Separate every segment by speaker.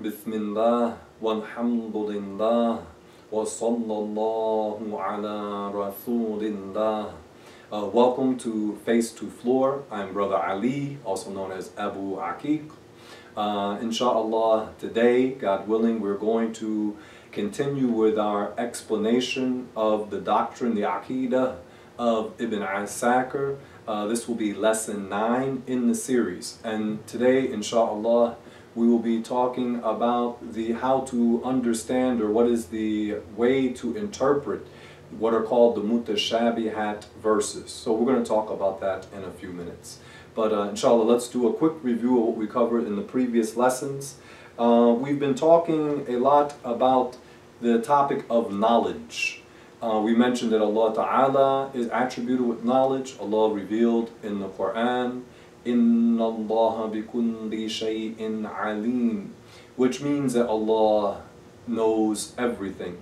Speaker 1: Bismillah, walhamdulillah, wa sallallahu ala rasulillah. Welcome to Face to Floor. I'm Brother Ali, also known as Abu Aqiq. Inshallah, today, God willing, we're going to continue with our explanation of the doctrine, the Aqidah of Ibn Asakir. This will be lesson 9 in the series. And today, inshallah, we will be talking about the how to understand, or what is the way to interpret what are called the Mutashabihat verses. So we're going to talk about that in a few minutes. But inshallah, let's do a quick review of what we covered in the previous lessons. We've been talking a lot about the topic of knowledge. We mentioned that Allah Ta'ala is attributed with knowledge. Allah revealed in the Qur'an, Inna Allah bi kulli shay'in alim, which means that Allah knows everything.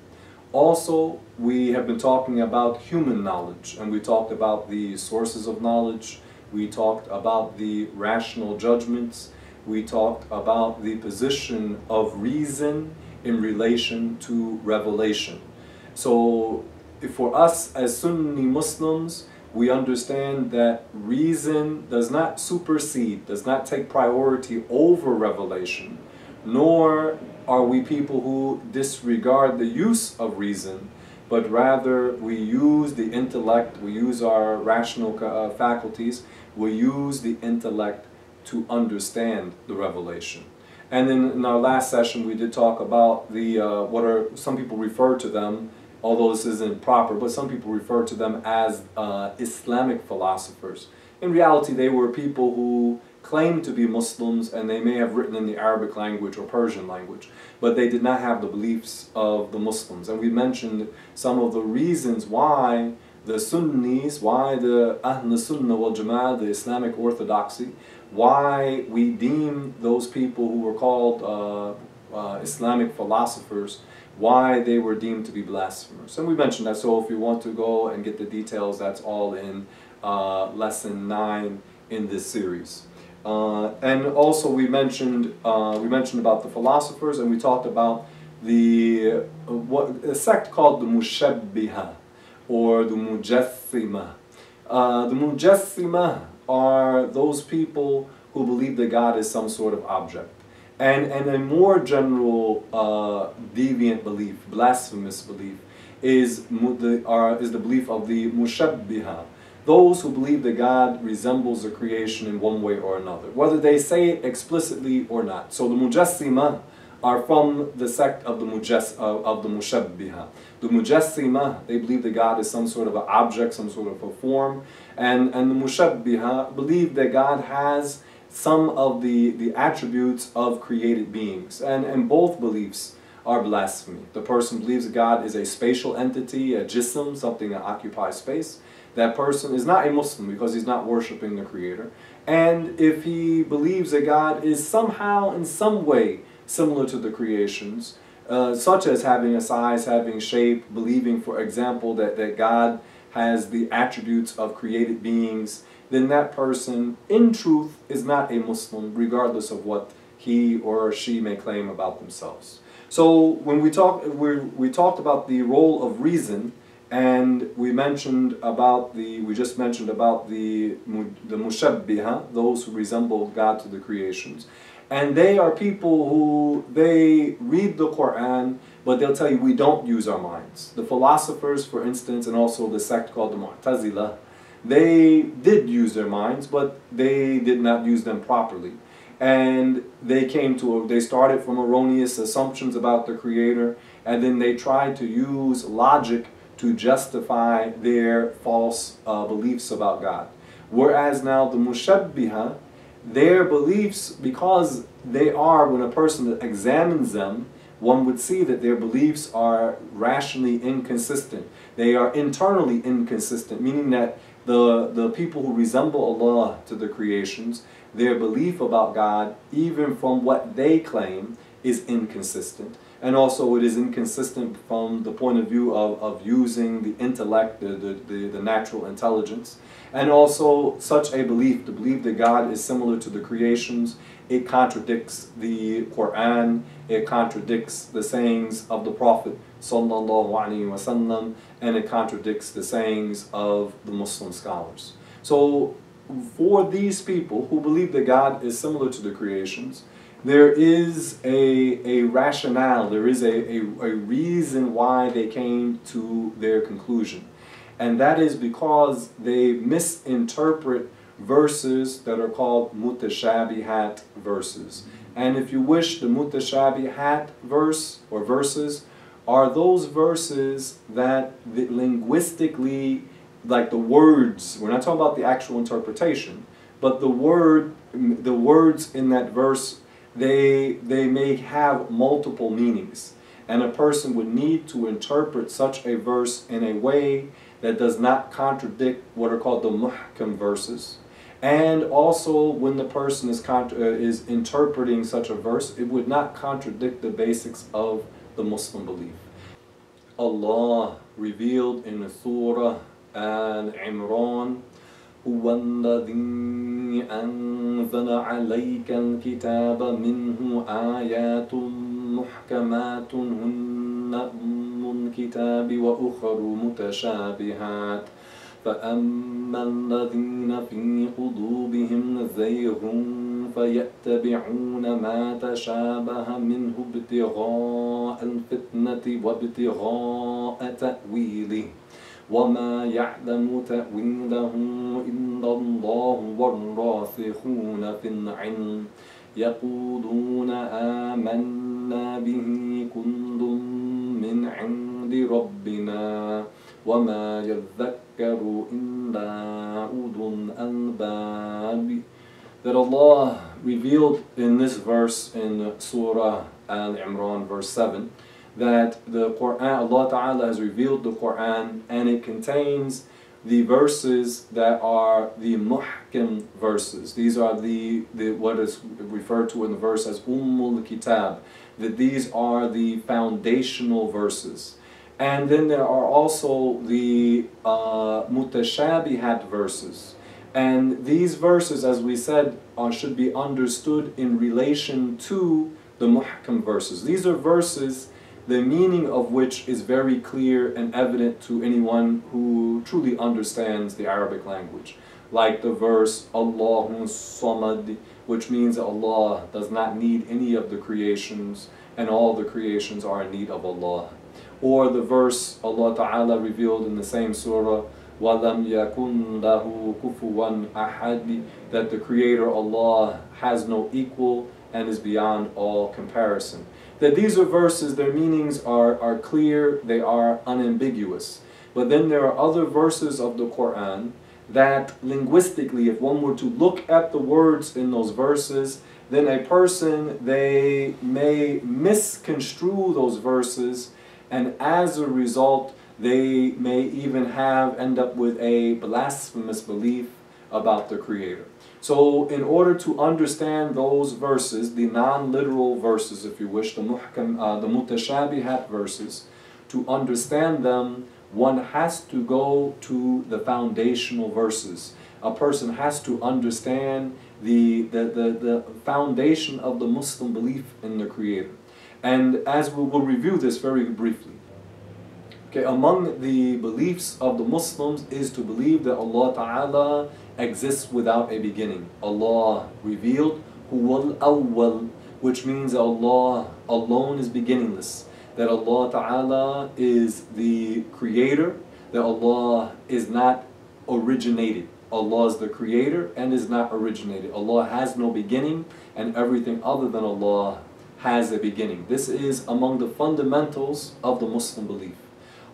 Speaker 1: Also, we have been talking about human knowledge, and we talked about the sources of knowledge. We talked about the rational judgments. We talked about the position of reason in relation to revelation. So, for us as Sunni Muslims, we understand that reason does not supersede, does not take priority over revelation, nor are we people who disregard the use of reason, but rather we use the intellect, we use our rational faculties, we use the intellect to understand the revelation. And then in our last session we did talk about the what are some people refer to them, although this isn't proper, but some people refer to them as Islamic philosophers. In reality, they were people who claimed to be Muslims, and they may have written in the Arabic language or Persian language, but they did not have the beliefs of the Muslims. And we mentioned some of the reasons why the Sunnis, why the Ahl Sunnah wal Jama'ah, the Islamic orthodoxy, why we deem those people who were called Islamic philosophers, why they were deemed to be blasphemers. And we mentioned that, so if you want to go and get the details, that's all in lesson 9 in this series. And also we mentioned about the philosophers, and we talked about the a sect called the Mutashabihat or the Mujassima. The Mujassima are those people who believe that God is some sort of object. And a more general deviant belief, blasphemous belief, is the belief of the Mushabbiha, those who believe that God resembles the creation in one way or another, whether they say it explicitly or not. So the Mujassima are from the sect of the Mushabbiha. The Mujassima, they believe that God is some sort of an object, some sort of a form, and the Mushabbiha believe that God has some of the attributes of created beings, and both beliefs are blasphemy. The person believes that God is a spatial entity, a jism, something that occupies space. That person is not a Muslim because he's not worshiping the Creator. And if he believes that God is somehow, in some way, similar to the creations, such as having a size, having shape, believing, for example, that God has the attributes of created beings, then that person, in truth, is not a Muslim, regardless of what he or she may claim about themselves. So when we talked about the role of reason, and we just mentioned about the Mushabbiha, those who resemble God to the creations. And they are people who, they read the Qur'an, but they'll tell you we don't use our minds. The philosophers, for instance, and also the sect called the Mu'tazila, they did use their minds, but they did not use them properly. And they started from erroneous assumptions about the Creator, and then they tried to use logic to justify their false beliefs about God. Whereas now the Mushabbiha, their beliefs, because they are, when a person examines them, one would see that their beliefs are rationally inconsistent. They are internally inconsistent, meaning that the people who resemble Allah to the creations, their belief about God, even from what they claim, is inconsistent. and also it is inconsistent from the point of view of using the intellect, the natural intelligence. And also such a belief, the belief that God is similar to the creations, it contradicts the Qur'an, it contradicts the sayings of the Prophet sallallahu alaihi wasallam, and it contradicts the sayings of the Muslim scholars. So for these people who believe that God is similar to the creations, there is a rationale, there is a reason why they came to their conclusion. And that is because they misinterpret verses that are called Mutashabihat verses. And if you wish, the Mutashabihat verse or verses are those verses that linguistically, like the words, we're not talking about the actual interpretation, but the words in that verse, they may have multiple meanings. And a person would need to interpret such a verse in a way that does not contradict what are called the muhkam verses. And also when the person is interpreting such a verse, it would not contradict the basics of the Muslim belief. Allah revealed in the Surah Al-Imran, هو الذي أنزل عليك الكتاب منه آيات محكمات هن أم الكتاب وأخر متشابهات فأما الذين في قلوبهم زيغ فيتبعون ما تشابه منه ابتغاء الفتنة وابتغاء تأويله وما يعلم تأويله إلا الله والراسخون في العلم يقولون آمنا به كل من عند ربنا وما يذكر إلا أولو الألباب. That Allah revealed in this verse in Surah Al-Imran verse 7 that the Qur'an, Allah Ta'ala has revealed the Qur'an, and it contains the verses that are the muhkam verses. These are the what is referred to in the verse as Ummul Kitab, that these are the foundational verses. And then there are also the Mutashabihat verses. And these verses, as we said, should be understood in relation to the muhkam verses. These are verses the meaning of which is very clear and evident to anyone who truly understands the Arabic language. Like the verse, Allahun Samad, which means that Allah does not need any of the creations, and all the creations are in need of Allah. Or the verse Allah Ta'ala revealed in the same surah, وَلَمْ يَكُنْ لَهُ كُفُوًا أَحَدٍ, that the Creator Allah has no equal and is beyond all comparison. That these are verses, their meanings are clear, they are unambiguous. But then there are other verses of the Qur'an that linguistically, if one were to look at the words in those verses, then a person, they may misconstrue those verses, and as a result, they may even end up with a blasphemous belief about the Creator. So in order to understand those verses, the non-literal verses, if you wish, the Mutashabihat verses, to understand them, one has to go to the foundational verses. A person has to understand the foundation of the Muslim belief in the Creator. And as we will review this very briefly. Okay, among the beliefs of the Muslims is to believe that Allah Ta'ala exists without a beginning. Allah revealed Huwal Awwal, which means Allah alone is beginningless. That Allah Ta'ala is the creator, that Allah is not originated. Allah is the creator and is not originated. Allah has no beginning, and everything other than Allah has a beginning. This is among the fundamentals of the Muslim belief.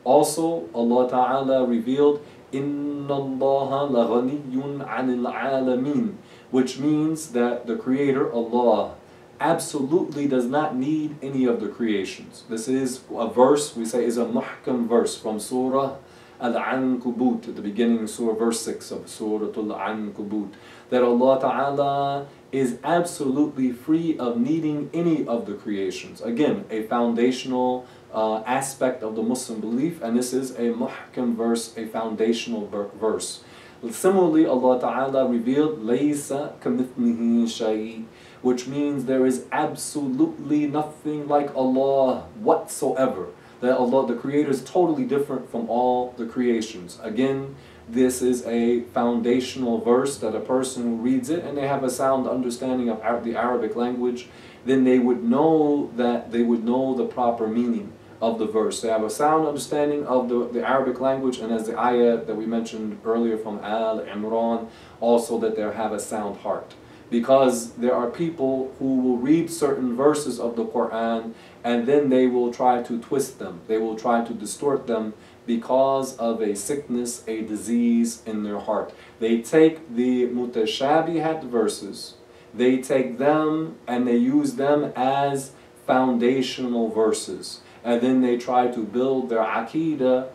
Speaker 1: Also, Allah Ta'ala revealed Inna Allah la ghaniyyun 'anil 'alamin, which means that the Creator, Allah, absolutely does not need any of the creations. This is a verse, we say, is a muhkam verse from Surah Al-Ankabut, at the beginning of Surah, verse 6 of Surah Al-Ankabut, that Allah Ta'ala is absolutely free of needing any of the creations. Again, a foundational aspect of the Muslim belief, and this is a muhkam verse, a foundational verse. Similarly, Allah Ta'ala revealed Laysa kamithlihi shay', which means there is absolutely nothing like Allah whatsoever. That Allah, the Creator, is totally different from all the creations. Again, this is a foundational verse that a person who reads it and they have a sound understanding of the Arabic language, then they would know the proper meaning of the verse. They have a sound understanding of the Arabic language, and as the ayah that we mentioned earlier from Al-Imran, also that they have a sound heart. Because there are people who will read certain verses of the Qur'an and then they will try to twist them, they will try to distort them because of a sickness, a disease in their heart. They take the Mutashabihat verses, they take them and they use them as foundational verses, and then they try to build their aqidah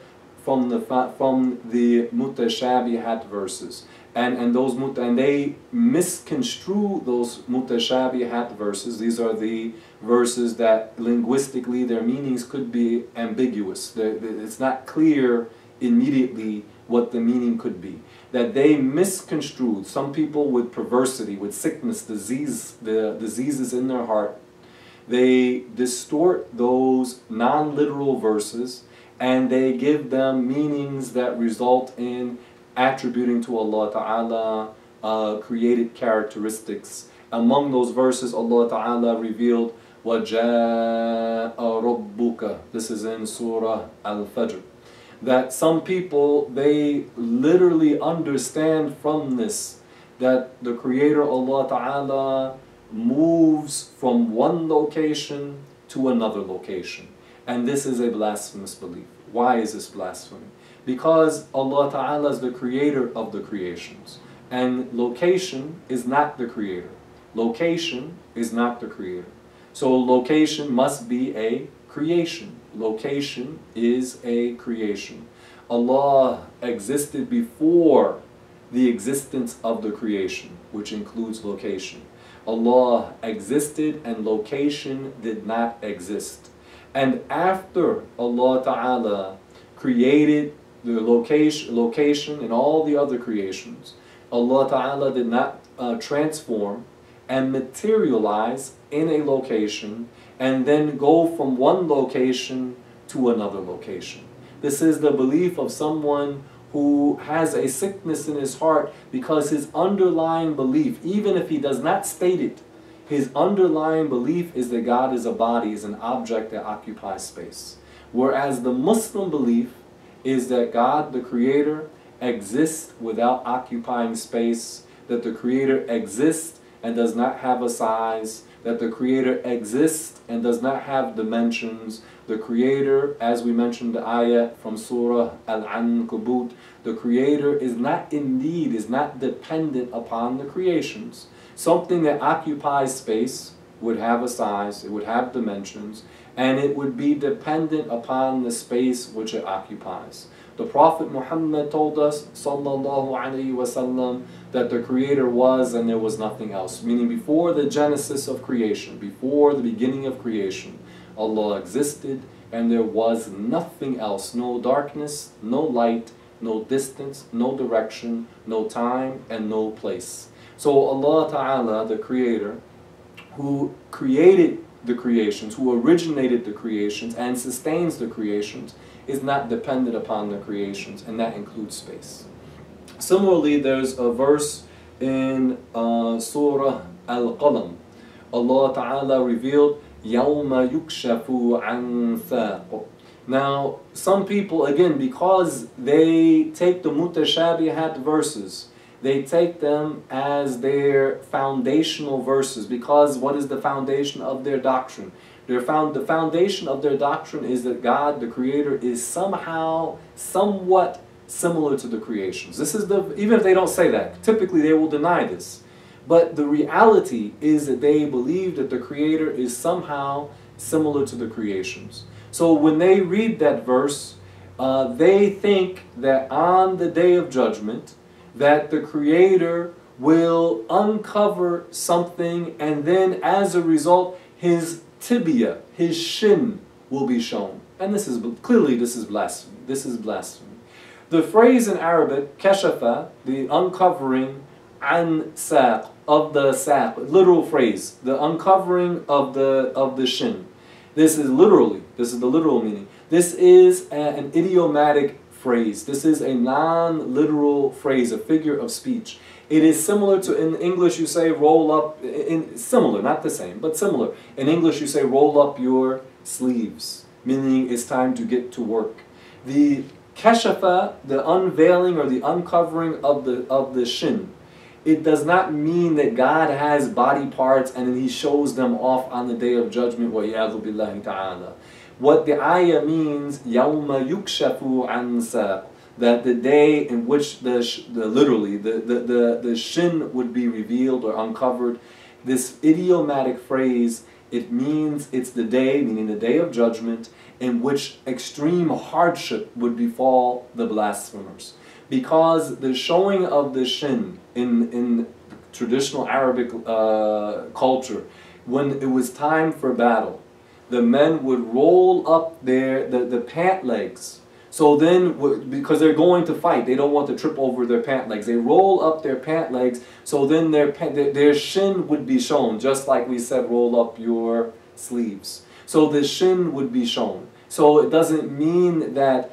Speaker 1: from the Mutashabihat verses. And they misconstrue those Mutashabihat verses. These are the verses that linguistically their meanings could be ambiguous. It's not clear immediately what the meaning could be. That they misconstrued. Some people with perversity, with sickness, disease, the diseases in their heart, they distort those non-literal verses and they give them meanings that result in attributing to Allah Ta'ala created characteristics. Among those verses, Allah Ta'ala revealed وَجَاءَ رَبُّكَ. This is in Surah Al-Fajr. That some people, they literally understand from this that the Creator Allah Ta'ala moves from one location to another location. And this is a blasphemous belief. Why is this blasphemy? Because Allah Ta'ala is the creator of the creations. And location is not the creator. Location is not the creator. So location must be a creation. Location is a creation. Allah existed before the existence of the creation, which includes location. Allah existed and location did not exist. And after Allah Ta'ala created the location and all the other creations, Allah Ta'ala did not transform and materialize in a location and then go from one location to another location. This is the belief of someone who has a sickness in his heart because his underlying belief, even if he does not state it, his underlying belief is that God is a body, is an object that occupies space. Whereas the Muslim belief is that God, the Creator, exists without occupying space, that the Creator exists and does not have a size, that the Creator exists and does not have dimensions. The Creator, as we mentioned the ayah from Surah Al-Ankabut, the Creator is not indeed, is not dependent upon the creations. Something that occupies space would have a size, it would have dimensions, and it would be dependent upon the space which it occupies. The Prophet Muhammad told us, sallallahu alaihi wasallam, that the Creator was and there was nothing else. Meaning before the genesis of creation, before the beginning of creation, Allah existed and there was nothing else. No darkness, no light, no distance, no direction, no time, and no place. So Allah Ta'ala, the Creator, who created the creations, who originated the creations and sustains the creations, is not dependent upon the creations, and that includes space. Similarly, there's a verse in Surah Al-Qalam. Allah Ta'ala revealed, يَوْمَ يُكْشَفُ عَنْ ثَاقٍ. Now, some people, again, because they take the Mutashabihat verses, they take them as their foundational verses, because what is the foundation of their doctrine? The foundation of their doctrine is that God, the Creator, is somehow, somewhat similar to the creations. This is even if they don't say that, typically they will deny this. But the reality is that they believe that the Creator is somehow similar to the creations. So when they read that verse, they think that on the Day of Judgment, that the Creator will uncover something, and then as a result, his tibia, his shin, will be shown. And this is clearly this is blasphemy. This is blasphemy. The phrase in Arabic, kashafa, the uncovering, an saq, of the saq, literal phrase, the uncovering of the shin. This is literally, this is the literal meaning. This is an idiomatic phrase. This is a non-literal phrase, a figure of speech. It is similar to, in English you say roll up, similar, not the same, but similar. In English you say roll up your sleeves, meaning it's time to get to work. The kashafa, the unveiling or the uncovering of the shin, it does not mean that God has body parts and then he shows them off on the Day of Judgment. وَإِيَاذُ بِاللَّهِ تَعَالَى. What the ayah means, يَوْمَ يُكْشَفُ عَنْ سَاقٍ, that the day in which the shin would be revealed or uncovered. This idiomatic phrase, it means it's the day, meaning the Day of Judgment, in which extreme hardship would befall the blasphemers. Because the showing of the shin in traditional Arabic culture, when it was time for battle, the men would roll up the pant legs. So then, because they're going to fight, they don't want to trip over their pant legs. They roll up their pant legs, so then their shin would be shown, just like we said, roll up your sleeves. So the shin would be shown. So it doesn't mean that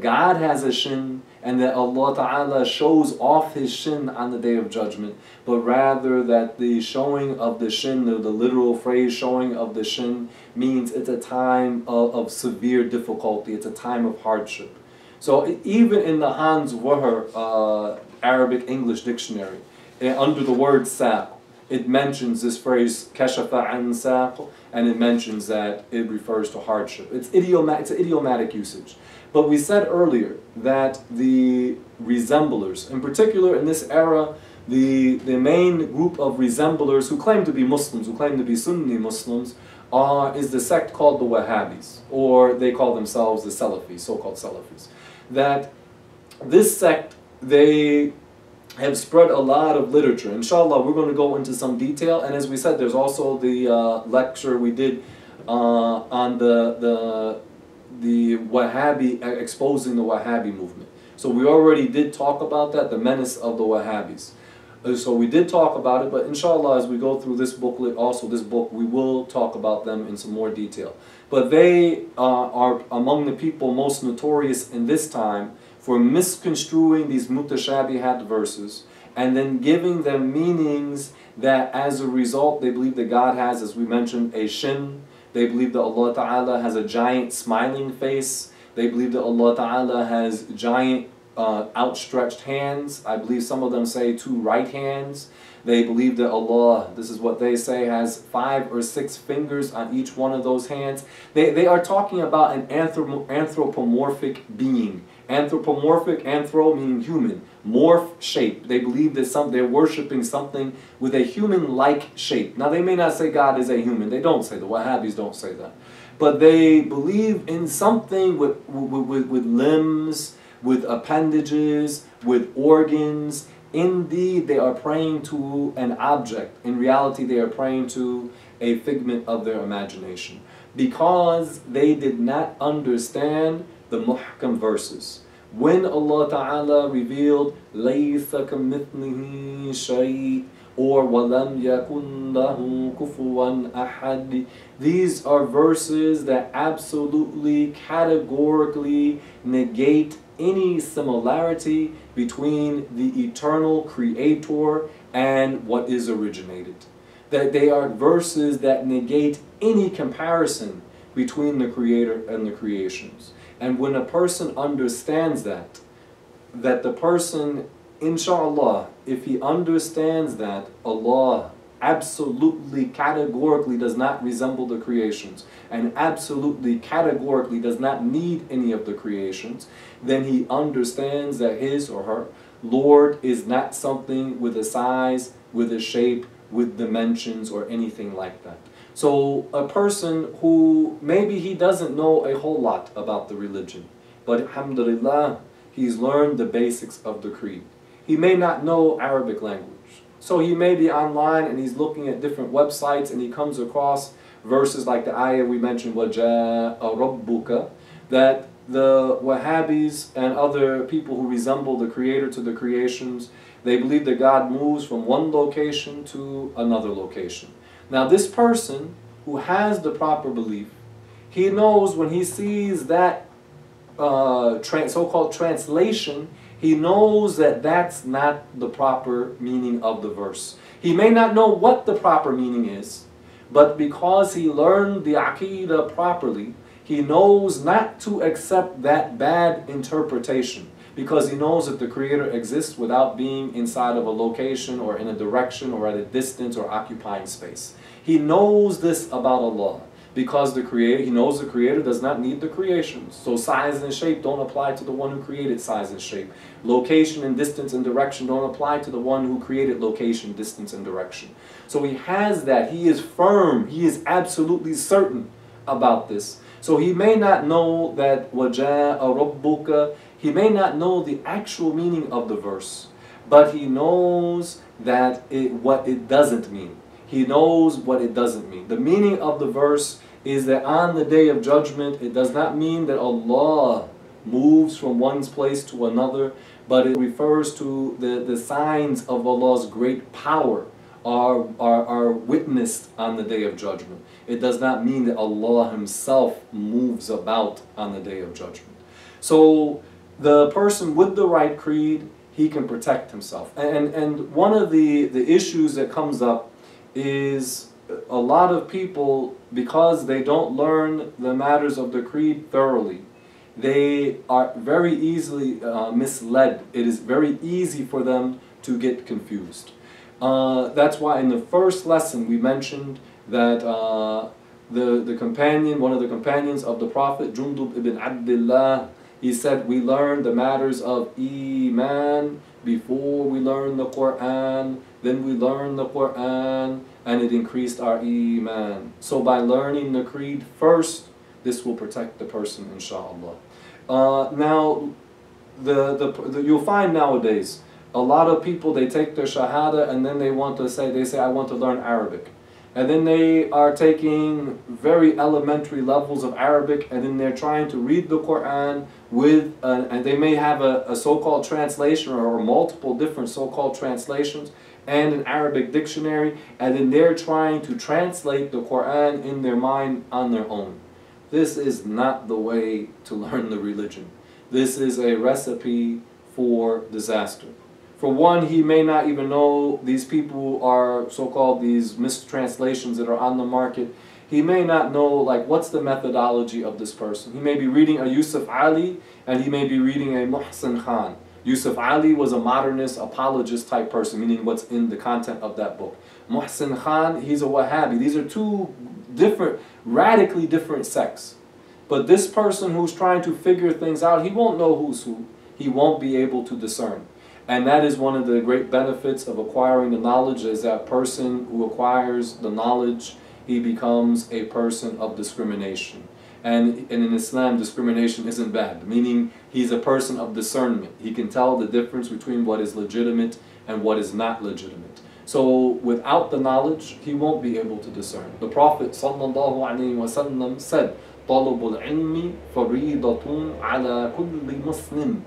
Speaker 1: God has a shin and that Allah Ta'ala shows off his shin on the Day of Judgment, but rather that the showing of the shin, the literal phrase showing of the shin, means it's a time of severe difficulty, it's a time of hardship. So even in the Hans Weher Arabic English dictionary, under the word saq, it mentions this phrase, kashafa an saq, and it mentions that it refers to hardship. It's an idiomatic usage. But we said earlier that the resemblers, in particular in this era, the main group of resemblers who claim to be Muslims, who claim to be Sunni Muslims, is the sect called the Wahhabis, or they call themselves the Salafis, so-called Salafis. That this sect, they have spread a lot of literature. Inshallah, we're going to go into some detail, and as we said, there's also the lecture we did on the Wahhabi, exposing the Wahhabi movement. So we already did talk about that, the menace of the Wahhabis. So we did talk about it, but inshallah, as we go through this booklet, also this book, we will talk about them in some more detail. But they are among the people most notorious in this time for misconstruing these Mutashabihat verses and then giving them meanings that as a result they believe that God has, as we mentioned, a shin. They believe that Allah Ta'ala has a giant smiling face. They believe that Allah Ta'ala has giant outstretched hands. I believe some of them say 2 right hands. They believe that Allah, this is what they say, has 5 or 6 fingers on each one of those hands. They are talking about an anthropomorphic being. Anthropomorphic, anthro meaning human, morph shape. They believe that they're worshipping something with a human-like shape. Now they may not say God is a human. They don't say, the Wahhabis don't say that. But they believe in something with limbs, with appendages, with organs. Indeed, they are praying to an object. In reality, they are praying to a figment of their imagination. Because they did not understand the muhkam verses. When Allah Ta'ala revealed لَيْسَ كَمِثْلِهِ شَيْءٍ or وَلَمْ يَكُنْ لَهُ كُفُوًا أَحَدٍ, these are verses that absolutely, categorically negate any similarity between the eternal creator and what is originated. That they are verses that negate any comparison between the creator and the creations. And when a person understands that the person, inshallah, if he understands that Allah absolutely, categorically does not resemble the creations, and absolutely, categorically does not need any of the creations, then he understands that his or her Lord is not something with a size, with a shape, with dimensions, or anything like that. So a person who maybe he doesn't know a whole lot about the religion, but alhamdulillah, he's learned the basics of the creed. He may not know Arabic language. So he may be online and he's looking at different websites and he comes across verses like the ayah we mentioned, وَجَاءَ رَبُّكَ, that the Wahhabis and other people who resemble the Creator to the creations, they believe that God moves from one location to another location. Now this person who has the proper belief, he knows when he sees that so-called translation, he knows that that's not the proper meaning of the verse. He may not know what the proper meaning is, but because he learned the Aqidah properly, he knows not to accept that bad interpretation, because he knows that the Creator exists without being inside of a location or in a direction or at a distance or occupying space. He knows this about Allah, because he knows the Creator does not need the creations. So size and shape don't apply to the one who created size and shape. Location and distance and direction don't apply to the one who created location, distance, and direction. So he has that. He is firm. He is absolutely certain about this. So he may not know that وَجَاءَ رَبُّكَ, he may not know the actual meaning of the verse, but he knows that what it doesn't mean. He knows what it doesn't mean. The meaning of the verse is that on the Day of Judgment, it does not mean that Allah moves from one place to another, but it refers to the signs of Allah's great power are witnessed on the Day of Judgment. It does not mean that Allah Himself moves about on the Day of Judgment. So the person with the right creed, he can protect himself. And one of the issues that comes up is a lot of people, because they don't learn the matters of the creed thoroughly, they are very easily misled. It is very easy for them to get confused. That's why in the first lesson we mentioned that the companion, one of the companions of the Prophet, Jundub ibn Abdullah, he said, we learned the matters of Iman before we learned the Qur'an, then we learned the Qur'an, and it increased our Iman. So by learning the creed first, this will protect the person, inshallah. Now, you'll find nowadays, a lot of people, they take their Shahada and then they say, I want to learn Arabic. And then they are taking very elementary levels of Arabic, and then they're trying to read the Qur'an with, and they may have a so-called translation or multiple different so-called translations and an Arabic dictionary, and then they're trying to translate the Qur'an in their mind on their own. This is not the way to learn the religion. This is a recipe for disaster. For one, he may not even know these people are so-called these mistranslations that are on the market. He may not know, like, what's the methodology of this person. He may be reading a Yusuf Ali and he may be reading a Muhsin Khan. Yusuf Ali was a modernist, apologist type person, meaning what's in the content of that book. Muhsin Khan, he's a Wahhabi. These are two different, radically different sects. But this person who's trying to figure things out, he won't know who's who. He won't be able to discern. And that is one of the great benefits of acquiring the knowledge, is that person who acquires the knowledge, he becomes a person of discrimination. And in Islam, discrimination isn't bad, meaning he's a person of discernment. He can tell the difference between what is legitimate and what is not legitimate. So without the knowledge, he won't be able to discern. The Prophet ﷺ said, طَلُبُ الْعِلْمِ فَرِيضَةٌ عَلَى كُلِّ مُسْلِمٍ,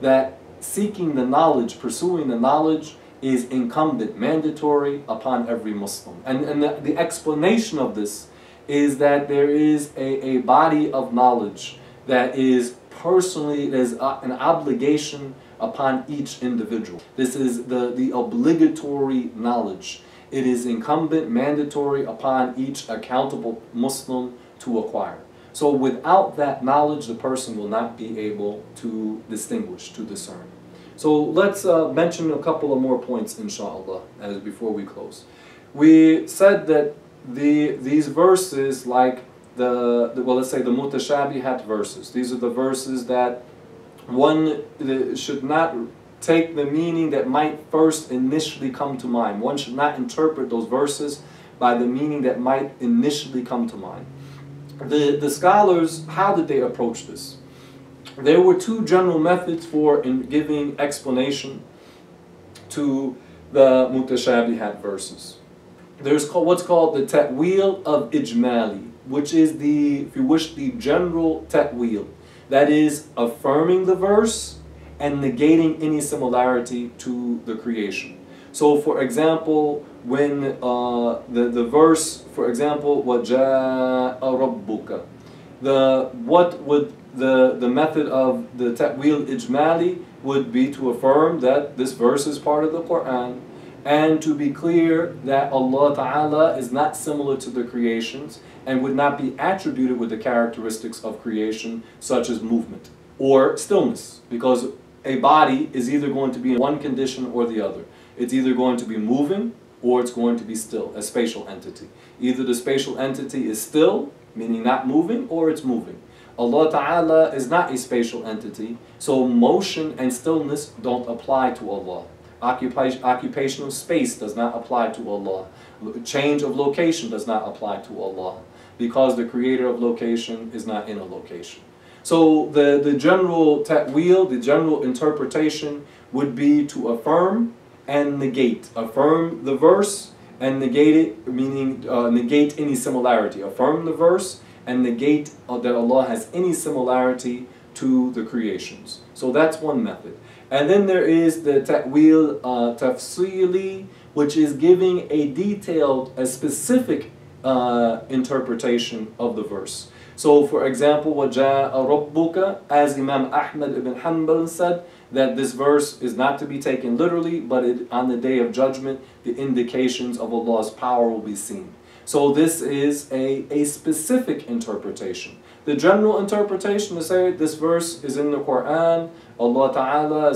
Speaker 1: that seeking the knowledge, pursuing the knowledge, is incumbent, mandatory upon every Muslim. And the explanation of this is that there is a body of knowledge that is personally, there's an obligation upon each individual. This is the obligatory knowledge. It is incumbent, mandatory upon each accountable Muslim to acquire. So without that knowledge, the person will not be able to distinguish, to discern. So let's mention a couple of more points, inshallah, before we close. We said that these verses, like let's say the Mutashabihat verses, these are the verses that one should not take the meaning that might first initially come to mind. One should not interpret those verses by the meaning that might initially come to mind. The scholars, how did they approach this? there were two general methods for giving explanation to the Mutashabihat verses. There's what's called the ta'wil of ijmali, which is the, if you wish, the general ta'wil. That is affirming the verse and negating any similarity to the creation. So for example, when the verse, for example, وَجَاءَ رَبُّكَ, the method of the ta'wil ijmali would be to affirm that this verse is part of the Qur'an, and to be clear that Allah Ta'ala is not similar to the creations and would not be attributed with the characteristics of creation, such as movement or stillness, because a body is either going to be in one condition or the other. It's either going to be moving or it's going to be still, a spatial entity. Either the spatial entity is still, meaning not moving, or it's moving. Allah Ta'ala is not a spatial entity, so motion and stillness don't apply to Allah. Occupational space does not apply to Allah. Change of location does not apply to Allah, because the creator of location is not in a location. So the general ta'wil, the general interpretation would be to affirm and negate. Affirm the verse and negate it, meaning negate any similarity. Affirm the verse and negate that Allah has any similarity to the creations. So that's one method. And then there is the ta'wil tafsili, which is giving a detailed, a specific interpretation of the verse. So for example, وَجَاءَ رَبُّكَ, as Imam Ahmad ibn Hanbal said, that this verse is not to be taken literally, but on the Day of Judgment, the indications of Allah's power will be seen. So this is a specific interpretation. The general interpretation to say this verse is in the Qur'an, Allah Ta'ala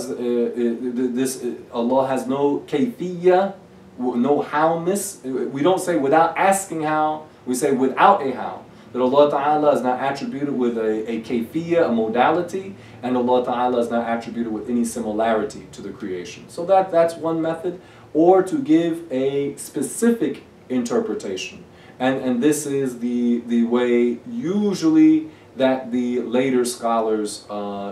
Speaker 1: Allah has no kayfiyya, no howness. We don't say without asking how, we say without a how. That Allah Ta'ala is not attributed with a kayfiyya, a modality, and Allah Ta'ala is not attributed with any similarity to the creation. So that's one method, or to give a specific interpretation. And this is the way usually that the later scholars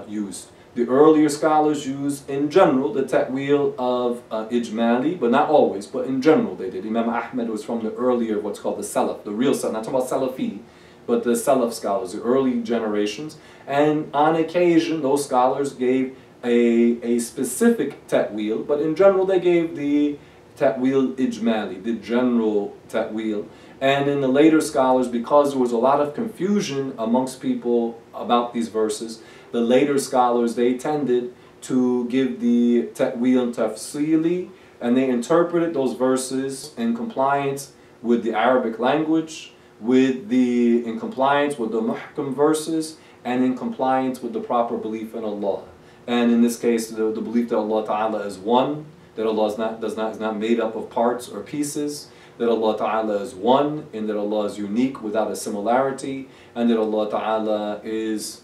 Speaker 1: used. The earlier scholars used, in general, the ta'wil of ijmali, but not always, but in general they did. Imam Ahmad was from the earlier, what's called the Salaf, the real Salaf, not talking about Salafi, but the Salaf scholars, the early generations. And on occasion, those scholars gave a specific ta'wil, but in general they gave the ta'wil ijmali, the general ta'wil. And in the later scholars, because there was a lot of confusion amongst people about these verses, the later scholars, they tended to give the ta'wil tafsili, and they interpreted those verses in compliance with the Arabic language, in compliance with the muhkam verses, and in compliance with the proper belief in Allah. And in this case, the belief that Allah Ta'ala is one, that Allah is not made up of parts or pieces, that Allah Ta'ala is one, and that Allah is unique without a similarity, and that Allah Ta'ala is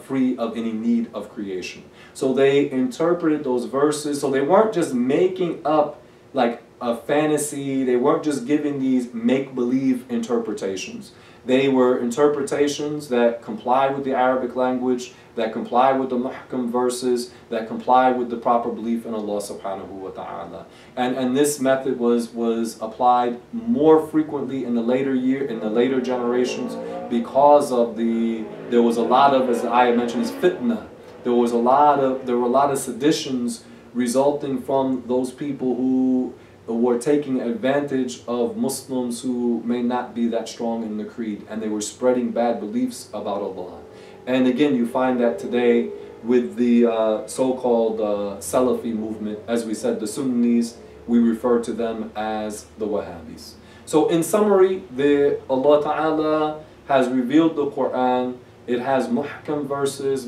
Speaker 1: free of any need of creation. So they interpreted those verses, so they weren't just making up like a fantasy, they weren't just giving these make-believe interpretations. They were interpretations that comply with the Arabic language, that comply with the muhkam verses, that comply with the proper belief in Allah subhanahu wa ta'ala. And this method was applied more frequently in the later generations, because of there was a lot of, as the ayah mentions, fitna. There were a lot of seditions resulting from those people who were taking advantage of Muslims who may not be that strong in the creed, and they were spreading bad beliefs about Allah. And again, you find that today with the so-called Salafi movement. As we said, the Sunnis, we refer to them as the Wahhabis. So in summary, Allah Ta'ala has revealed the Qur'an. It has muhkam verses,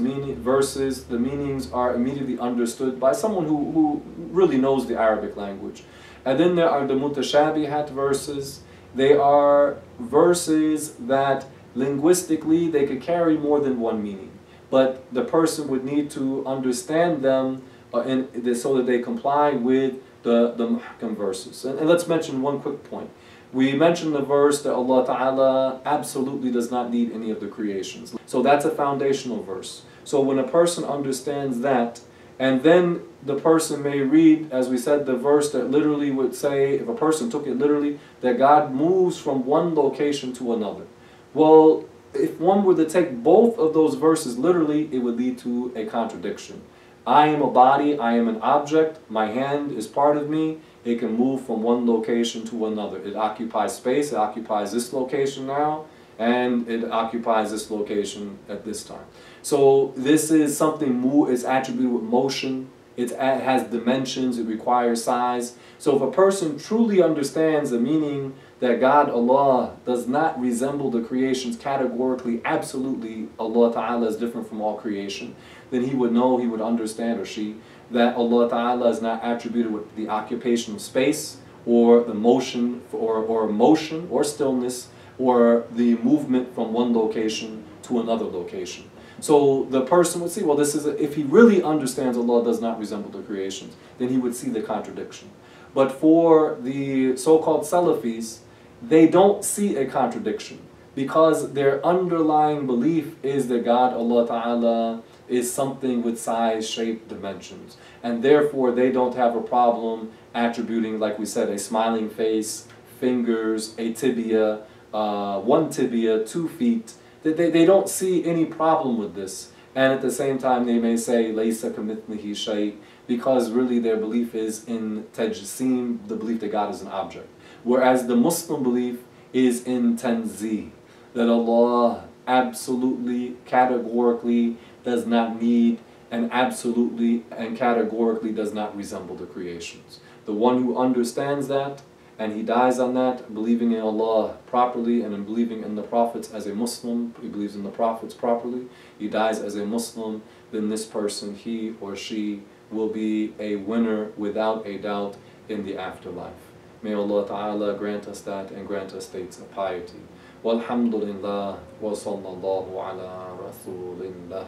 Speaker 1: the meanings are immediately understood by someone who really knows the Arabic language. And then there are the Mutashabihat verses. They are verses that linguistically they could carry more than one meaning, but the person would need to understand them so that they comply with the muhkam verses. And let's mention one quick point. We mentioned the verse that Allah Ta'ala absolutely does not need any of the creations. So that's a foundational verse. So when a person understands that, and then the person may read, as we said, the verse that literally would say, if a person took it literally, that God moves from one location to another. Well, if one were to take both of those verses literally, it would lead to a contradiction. I am a body, I am an object, my hand is part of me, it can move from one location to another. It occupies space, it occupies this location now, and it occupies this location at this time. So this is something is attributed with motion, it has dimensions, it requires size. So if a person truly understands the meaning that God, Allah, does not resemble the creations categorically, absolutely, Allah Ta'ala is different from all creation, then he would know, he would understand, or she, that Allah Ta'ala is not attributed with the occupation of space, or the motion, or motion, or stillness, or the movement from one location to another location. So the person would see, well, this is if he really understands Allah does not resemble the creations, then he would see the contradiction. But for the so-called Salafis, they don't see a contradiction, because their underlying belief is that God, Allah Ta'ala, is something with size, shape, dimensions. And therefore they don't have a problem attributing, like we said, a smiling face, fingers, a tibia, one tibia, 2 feet. They don't see any problem with this. And at the same time they may say, Laysa kamithlihi shay, because really their belief is in tajseem, the belief that God is an object. Whereas the Muslim belief is in tanzih, that Allah absolutely, categorically does not need, and absolutely and categorically does not resemble the creations. The one who understands that, and he dies on that, believing in Allah properly and in believing in the prophets as a Muslim, he believes in the prophets properly, he dies as a Muslim, then this person, he or she, will be a winner without a doubt in the afterlife. May Allah Ta'ala grant us that and grant us states of piety. Walhamdulillah wa sallallahu ala rasulillah.